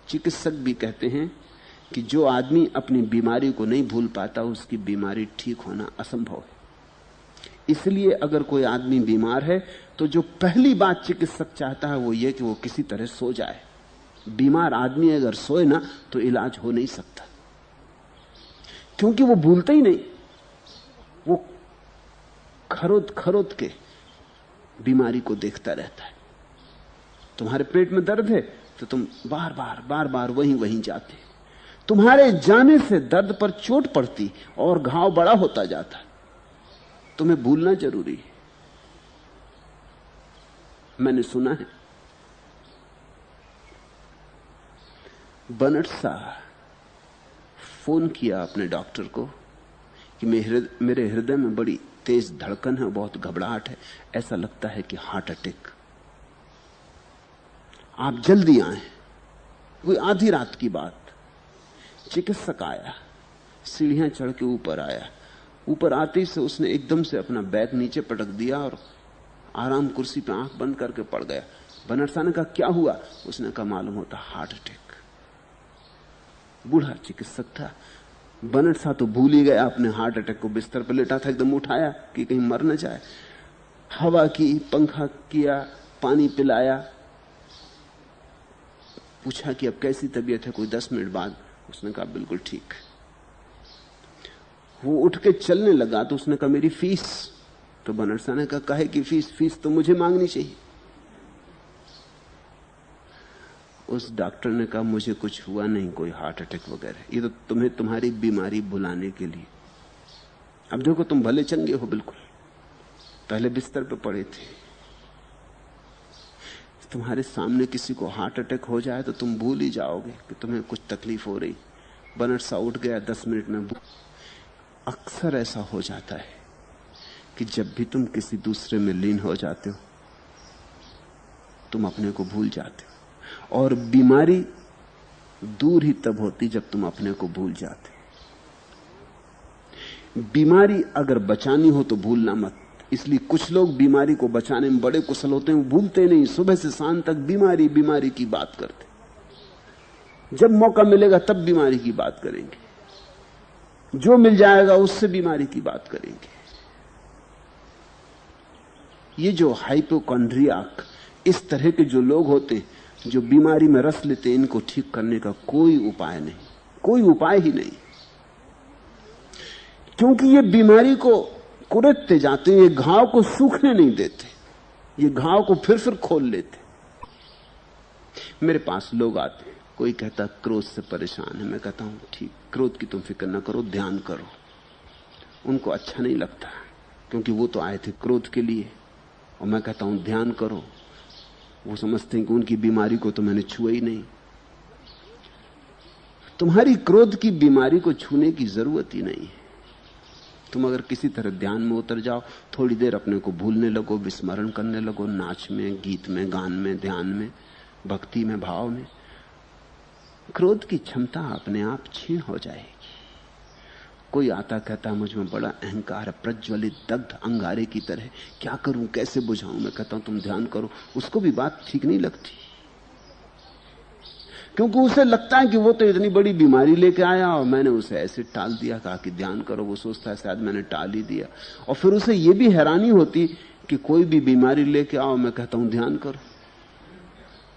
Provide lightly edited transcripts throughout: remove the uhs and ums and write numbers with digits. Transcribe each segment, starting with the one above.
चिकित्सक भी कहते हैं कि जो आदमी अपनी बीमारी को नहीं भूल पाता उसकी बीमारी ठीक होना असंभव है। इसलिए अगर कोई आदमी बीमार है तो जो पहली बात चिकित्सक चाहता है वो ये कि वो किसी तरह सो जाए। बीमार आदमी अगर सोए ना तो इलाज हो नहीं सकता, क्योंकि वो भूलता ही नहीं, वो खरोद खरोद के बीमारी को देखता रहता है। तुम्हारे पेट में दर्द है तो तुम बार बार वहीं जाते। तुम्हारे जाने से दर्द पर चोट पड़ती और घाव बड़ा होता जाता। तुम्हें भूलना जरूरी है। मैंने सुना है बर्नार्ड शॉ फोन किया अपने डॉक्टर को कि मेरे हृदय में बड़ी तेज धड़कन है, बहुत घबराहट है, ऐसा लगता है कि हार्ट अटैक, आप जल्दी आए। कोई आधी रात की बात। चिकित्सक आया, सीढ़ियां चढ़ के ऊपर आया। ऊपर आते ही से उसने एकदम से अपना बैग नीचे पटक दिया और आराम कुर्सी पे आंख बंद करके पड़ गया। बर्नार्ड शॉ ने कहा क्या हुआ? उसने कहा मालूम होता हार्ट अटैक। बूढ़ा चिकित्सक था। बर्नार्ड शॉ तो भूल ही गया अपने हार्ट अटैक को। बिस्तर पर लेटा था, एकदम उठाया कि कहीं मर न जाए। हवा की, पंखा किया, पानी पिलाया, पूछा कि अब कैसी तबीयत है। कोई 10 मिनट बाद उसने कहा बिल्कुल ठीक। वो उठ के चलने लगा तो उसने कहा मेरी फीस। तो बर्नार्ड शॉ ने कहा काहे की फीस? फीस तो मुझे मांगनी चाहिए। उस डॉक्टर ने कहा मुझे कुछ हुआ नहीं, कोई हार्ट अटैक वगैरह, ये तो तुम्हें तुम्हारी बीमारी भुलाने के लिए। अब देखो तुम भले चंगे हो बिल्कुल, पहले बिस्तर पे पड़े थे। तुम्हारे सामने किसी को हार्ट अटैक हो जाए तो तुम भूल ही जाओगे कि तुम्हें कुछ तकलीफ हो रही। बर्नार्ड शॉ उठ गया 10 मिनट में। अक्सर ऐसा हो जाता है कि जब भी तुम किसी दूसरे में लीन हो जाते हो तुम अपने को भूल जाते हो, और बीमारी दूर ही तब होती जब तुम अपने को भूल जाते। बीमारी अगर बचानी हो तो भूलना मत। इसलिए कुछ लोग बीमारी को बचाने में बड़े कुशल होते हैं, वो भूलते नहीं। सुबह से शाम तक बीमारी बीमारी की बात करते। जब मौका मिलेगा तब बीमारी की बात करेंगे, जो मिल जाएगा उससे बीमारी की बात करेंगे। ये जो हाइपोकॉन्ड्रियाक, इस तरह के जो लोग होते हैं जो बीमारी में रस लेते हैं, इनको ठीक करने का कोई उपाय नहीं, कोई उपाय ही नहीं। क्योंकि ये बीमारी को कुरेदते जाते हैं, ये घाव को सूखने नहीं देते, ये घाव को फिर खोल लेते। मेरे पास लोग आते हैं, कोई कहता क्रोध से परेशान है। मैं कहता हूं ठीक, क्रोध की तुम फिक्र ना करो, ध्यान करो। उनको अच्छा नहीं लगता क्योंकि वो तो आए थे क्रोध के लिए, और मैं कहता हूं ध्यान करो। वो समझते हैं कि उनकी बीमारी को तो मैंने छुआ ही नहीं। तुम्हारी क्रोध की बीमारी को छूने की जरूरत ही नहीं है। तुम अगर किसी तरह ध्यान में उतर जाओ, थोड़ी देर अपने को भूलने लगो, विस्मरण करने लगो, नाच में, गीत में, गान में, ध्यान में, भक्ति में, भाव में, क्रोध की क्षमता अपने आप क्षीण हो जाएगी। कोई आता कहता है मुझ में बड़ा अहंकार है, प्रज्वलित दग्ध अंगारे की तरह, क्या करूं, कैसे बुझाऊं? मैं कहता हूं तुम ध्यान करो। उसको भी बात ठीक नहीं लगती, क्योंकि उसे लगता है कि वो तो इतनी बड़ी बीमारी लेके आया और मैंने उसे ऐसे टाल दिया, कहा कि ध्यान करो। वो सोचता है शायद मैंने टाल ही दिया। और फिर उसे ये भी हैरानी होती कि कोई भी बीमारी लेके आओ, मैं कहता हूं ध्यान करो।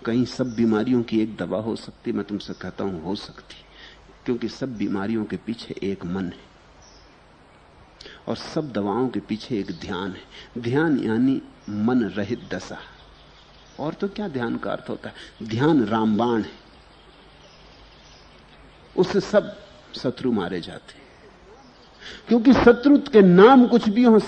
कहीं सब बीमारियों की एक दवा हो सकती? मैं तुमसे कहता हूं हो सकती, क्योंकि सब बीमारियों के पीछे एक मन है और सब दवाओं के पीछे एक ध्यान है। ध्यान यानी मन रहित दशा। और तो क्या ध्यान का अर्थ होता है? ध्यान रामबाण है, उससे सब शत्रु मारे जाते हैं, क्योंकि शत्रु के नाम कुछ भी हो,